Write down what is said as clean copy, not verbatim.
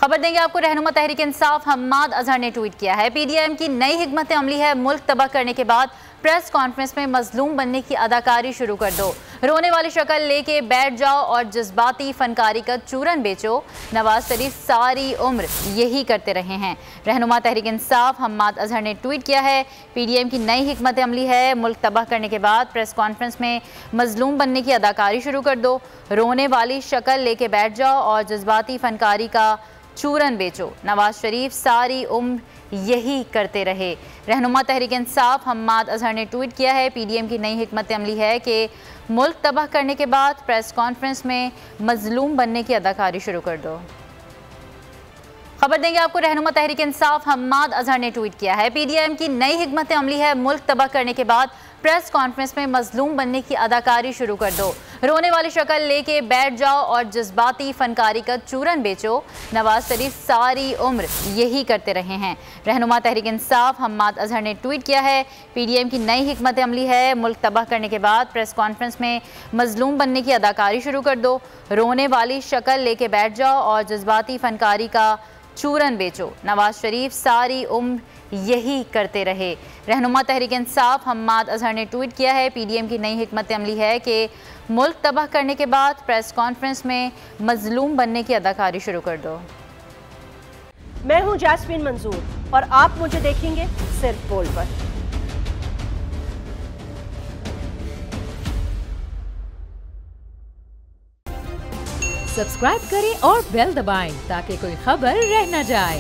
खबर देंगे आपको। रहनुमा तहरीक इंसाफ हम्माद अजहर ने ट्वीट किया है, पीडीएम की नई हिकमत अमली है, मुल्क तबाह करने के बाद प्रेस कॉन्फ्रेंस में मजलूम बनने की अदाकारी शुरू कर दो, रोने वाली शक्ल लेके बैठ जाओ और जज्बाती फनकारी का चूरन बेचो। नवाज शरीफ सारी उम्र यही करते रहे हैं। रहनुमा तहरीक इंसाफ हम्माद अजहर ने ट्वीट किया है, पीडीएम की नई हिकमत अमली है, मुल्क तबाह करने के बाद प्रेस कॉन्फ्रेंस में मजलूम बनने की अदाकारी शुरू कर दो, रोने वाली शक्ल लेके बैठ जाओ और जज्बाती फनकारी का चूरन बेचो। नवाज शरीफ सारी उम्र यही करते रहे। रहनुमा तहरीक इंसाफ हम्माद अजहर ने ट्वीट किया है, पीडीएम की नई हिकमत अमली है कि मुल्क तबाह करने के बाद प्रेस कॉन्फ्रेंस में मजलूम बनने की अदाकारी शुरू कर दो। खबर देंगे आपको। रहनुमा तहरीक इंसाफ हम्माद अजहर ने ट्वीट किया है, पीडीएम की नई हिकमत अमली है, मुल्क तबाह करने के बाद प्रेस कॉन्फ्रेंस में मजलूम बनने की अदाकारी शुरू कर दो, रोने वाली शक्ल लेके बैठ जाओ और जज्बाती फनकारी का चूरन बेचो। नवाज शरीफ सारी उम्र यही करते रहे हैं। रहनुमा तहरीक इंसाफ हम्माद अजहर ने ट्वीट किया है, पीडीएम की नई हिकमत अमली है, मुल्क तबाह करने के बाद प्रेस कॉन्फ्रेंस में मजलूम बनने की अदाकारी शुरू कर दो, रोने वाली शक्ल लेके बैठ जाओ और जज्बाती फनकारी का चूरन बेचो। नवाज शरीफ सारी उम्र यही करते रहे। रहनुमा तहरीक इंसाफ हम्माद अजहर ने ट्वीट किया है, पीडीएम की नई हिकमत अमली है कि मुल्क तबाह करने के बाद प्रेस कॉन्फ्रेंस में मजलूम बनने की अदाकारी शुरू कर दो। मैं हूं जैस्मीन मंजूर और आप मुझे देखेंगे सिर्फ बोल पर। सब्सक्राइब करें और बेल दबाएं ताकि कोई खबर रह न जाए।